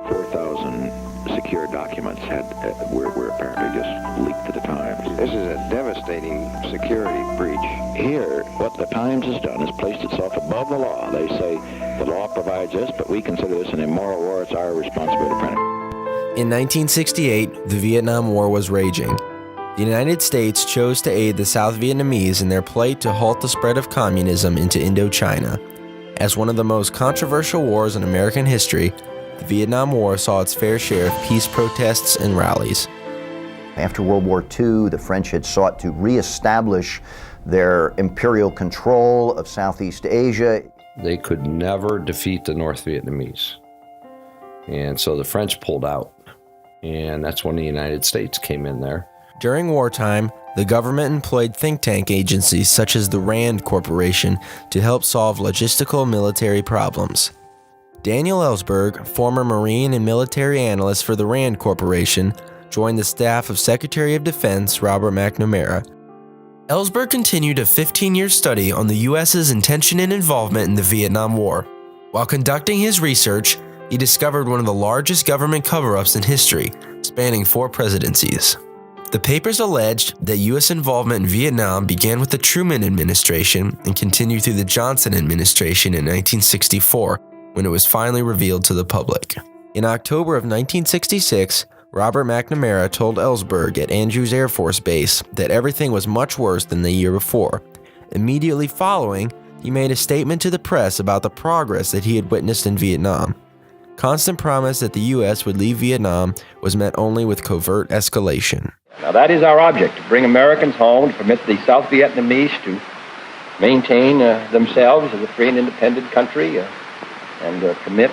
4,000 secure documents were apparently just leaked to the Times. This is a devastating security breach. Here, what the Times has done is placed itself above the law. They say the law provides this, but we consider this an immoral war. It's our responsibility to print it. In 1968, the Vietnam War was raging. The United States chose to aid the South Vietnamese in their plight to halt the spread of communism into Indochina. As one of the most controversial wars in American history, the Vietnam War saw its fair share of peace protests and rallies. After World War II, the French had sought to reestablish their imperial control of Southeast Asia. They could never defeat the North Vietnamese. And so the French pulled out. And that's when the United States came in there. During wartime, the government employed think tank agencies such as the RAND Corporation to help solve logistical military problems. Daniel Ellsberg, former Marine and military analyst for the RAND Corporation, joined the staff of Secretary of Defense Robert McNamara. Ellsberg continued a 15-year study on the U.S.'s intention and involvement in the Vietnam War. While conducting his research, he discovered one of the largest government cover-ups in history, spanning 4 presidencies. The papers alleged that U.S. involvement in Vietnam began with the Truman administration and continued through the Johnson administration in 1964, when it was finally revealed to the public. In October of 1966, Robert McNamara told Ellsberg at Andrews Air Force Base that everything was much worse than the year before. Immediately following, he made a statement to the press about the progress that he had witnessed in Vietnam. Constant promise that the U.S. would leave Vietnam was met only with covert escalation. Now that is our object, to bring Americans home, to permit the South Vietnamese to maintain themselves as a free and independent country, and permit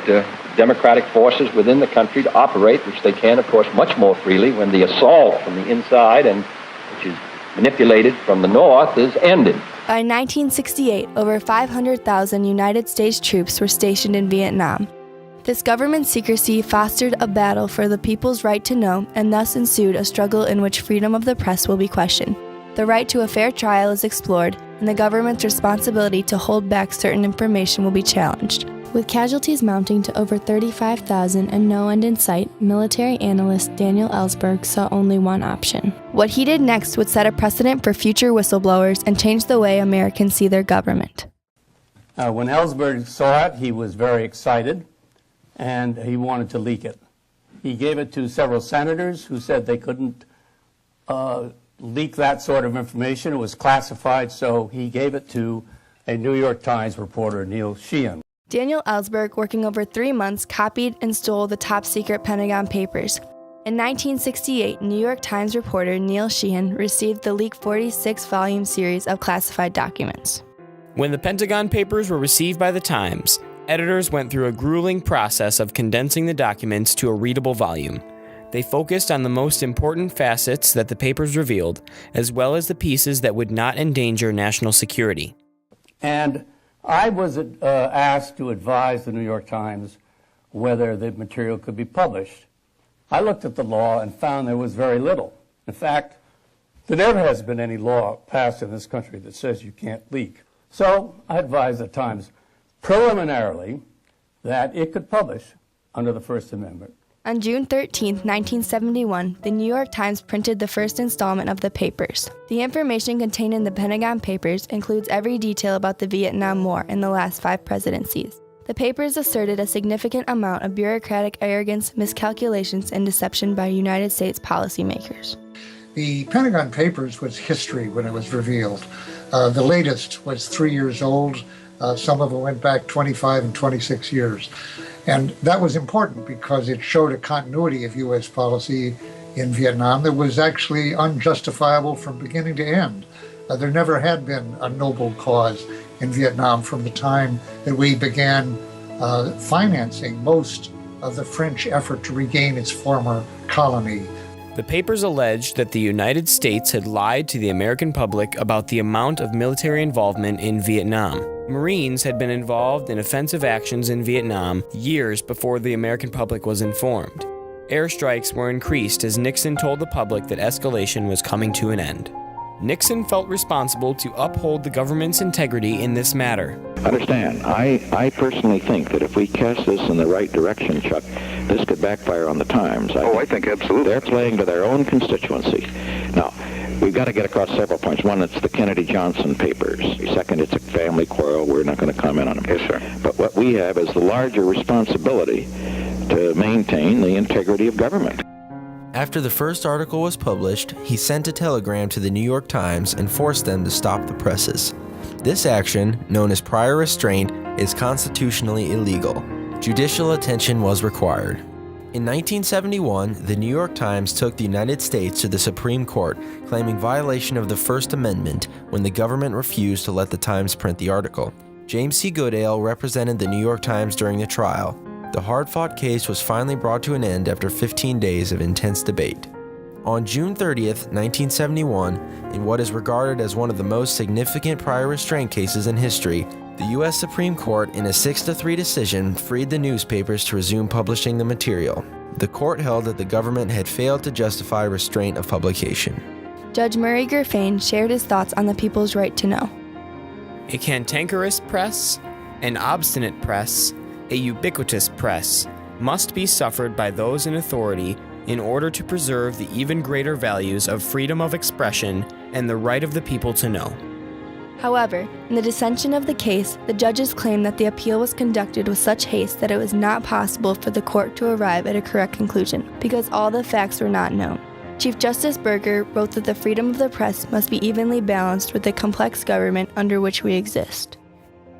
democratic forces within the country to operate, which they can, of course, much more freely when the assault from the inside, and which is manipulated from the north, is ended. By 1968, over 500,000 United States troops were stationed in Vietnam. This government secrecy fostered a battle for the people's right to know, and thus ensued a struggle in which freedom of the press will be questioned. The right to a fair trial is explored, and the government's responsibility to hold back certain information will be challenged. With casualties mounting to over 35,000 and no end in sight, military analyst Daniel Ellsberg saw only one option. What he did next would set a precedent for future whistleblowers and change the way Americans see their government. When Ellsberg saw it, he was very excited, and he wanted to leak it. He gave it to several senators who said they couldn't leak that sort of information. It was classified, so he gave it to a New York Times reporter, Neil Sheehan. Daniel Ellsberg, working over 3 months, copied and stole the top-secret Pentagon papers. In 1968, New York Times reporter Neil Sheehan received the leaked 46-volume series of classified documents. When the Pentagon papers were received by the Times, editors went through a grueling process of condensing the documents to a readable volume. They focused on the most important facets that the papers revealed, as well as the pieces that would not endanger national security. And I was asked to advise the New York Times whether the material could be published. I looked at the law and found there was very little. In fact, there never has been any law passed in this country that says you can't leak. So I advised the Times preliminarily that it could publish under the First Amendment. On June 13, 1971, the New York Times printed the first installment of the papers. The information contained in the Pentagon Papers includes every detail about the Vietnam War and the last 5 presidencies. The papers asserted a significant amount of bureaucratic arrogance, miscalculations, and deception by United States policymakers. The Pentagon Papers was history when it was revealed. The latest was 3 years old. Some of them went back 25 and 26 years. And that was important because it showed a continuity of U.S. policy in Vietnam that was actually unjustifiable from beginning to end. There never had been a noble cause in Vietnam from the time that we began financing most of the French effort to regain its former colony. The papers alleged that the United States had lied to the American public about the amount of military involvement in Vietnam. Marines had been involved in offensive actions in Vietnam years before the American public was informed. Airstrikes were increased as Nixon told the public that escalation was coming to an end. Nixon felt responsible to uphold the government's integrity in this matter. Understand, I personally think that if we cast this in the right direction, Chuck, this could backfire on the Times. I think absolutely. They're playing to their own constituency. Now, we've got to get across several points. One, it's the Kennedy-Johnson papers. Second, it's a family quarrel. We're not going to comment on them. Yes, sir. But what we have is the larger responsibility to maintain the integrity of government. After the first article was published, he sent a telegram to the New York Times and forced them to stop the presses. This action, known as prior restraint, is constitutionally illegal. Judicial attention was required. In 1971, the New York Times took the United States to the Supreme Court, claiming violation of the First Amendment when the government refused to let the Times print the article. James C. Goodale represented the New York Times during the trial. The hard-fought case was finally brought to an end after 15 days of intense debate. On June 30th, 1971, in what is regarded as one of the most significant prior restraint cases in history, the U.S. Supreme Court, in a 6-3 decision, freed the newspapers to resume publishing the material. The court held that the government had failed to justify restraint of publication. Judge Murray Gerfain shared his thoughts on the people's right to know. A cantankerous press, an obstinate press, a ubiquitous press must be suffered by those in authority in order to preserve the even greater values of freedom of expression and the right of the people to know. However, in the dissension of the case, the judges claimed that the appeal was conducted with such haste that it was not possible for the court to arrive at a correct conclusion, because all the facts were not known. Chief Justice Burger wrote that the freedom of the press must be evenly balanced with the complex government under which we exist.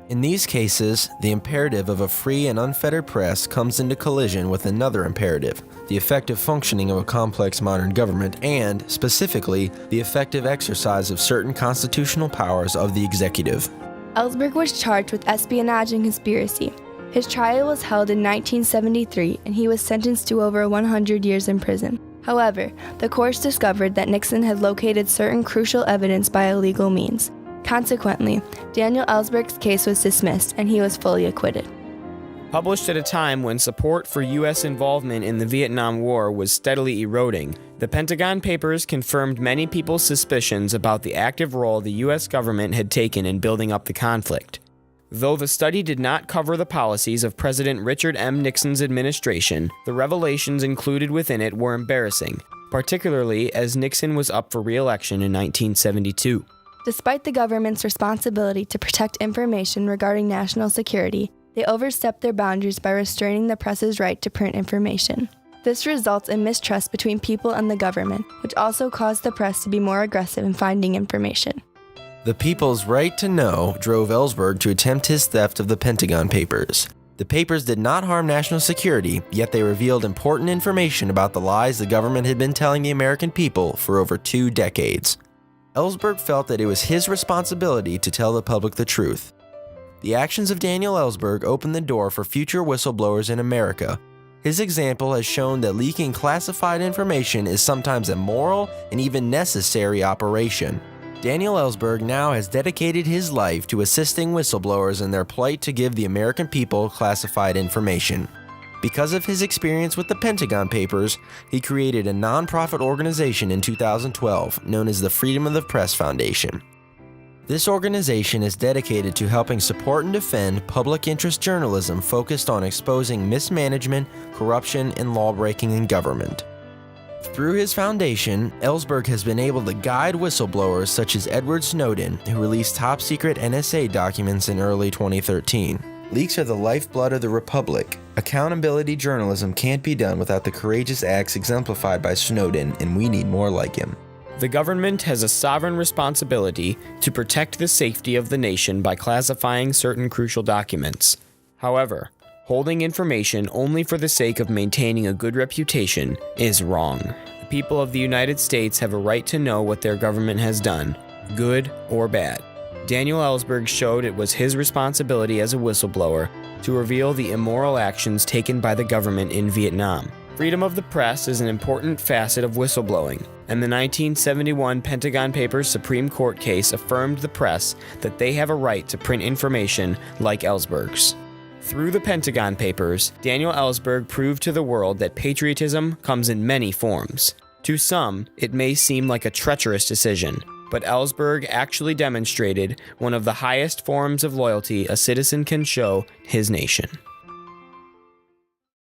In these cases, the imperative of a free and unfettered press comes into collision with another imperative, the effective functioning of a complex modern government and, specifically, the effective exercise of certain constitutional powers of the executive. Ellsberg was charged with espionage and conspiracy. His trial was held in 1973 and he was sentenced to over 100 years in prison. However, the courts discovered that Nixon had located certain crucial evidence by illegal means. Consequently, Daniel Ellsberg's case was dismissed and he was fully acquitted. Published at a time when support for U.S. involvement in the Vietnam War was steadily eroding, the Pentagon Papers confirmed many people's suspicions about the active role the U.S. government had taken in building up the conflict. Though the study did not cover the policies of President Richard M. Nixon's administration, the revelations included within it were embarrassing, particularly as Nixon was up for re-election in 1972. Despite the government's responsibility to protect information regarding national security, they overstepped their boundaries by restraining the press's right to print information. This results in mistrust between people and the government, which also caused the press to be more aggressive in finding information. The people's right to know drove Ellsberg to attempt his theft of the Pentagon Papers. The papers did not harm national security, yet they revealed important information about the lies the government had been telling the American people for over 2 decades. Ellsberg felt that it was his responsibility to tell the public the truth. The actions of Daniel Ellsberg opened the door for future whistleblowers in America. His example has shown that leaking classified information is sometimes a moral and even necessary operation. Daniel Ellsberg now has dedicated his life to assisting whistleblowers in their plight to give the American people classified information. Because of his experience with the Pentagon Papers, he created a nonprofit organization in 2012 known as the Freedom of the Press Foundation. This organization is dedicated to helping support and defend public interest journalism focused on exposing mismanagement, corruption, and lawbreaking in government. Through his foundation, Ellsberg has been able to guide whistleblowers such as Edward Snowden, who released top-secret NSA documents in early 2013. Leaks are the lifeblood of the Republic. Accountability journalism can't be done without the courageous acts exemplified by Snowden, and we need more like him. The government has a sovereign responsibility to protect the safety of the nation by classifying certain crucial documents. However, holding information only for the sake of maintaining a good reputation is wrong. The people of the United States have a right to know what their government has done, good or bad. Daniel Ellsberg showed it was his responsibility as a whistleblower to reveal the immoral actions taken by the government in Vietnam. Freedom of the press is an important facet of whistleblowing, and the 1971 Pentagon Papers Supreme Court case affirmed the press that they have a right to print information like Ellsberg's. Through the Pentagon Papers, Daniel Ellsberg proved to the world that patriotism comes in many forms. To some, it may seem like a treacherous decision, but Ellsberg actually demonstrated one of the highest forms of loyalty a citizen can show his nation.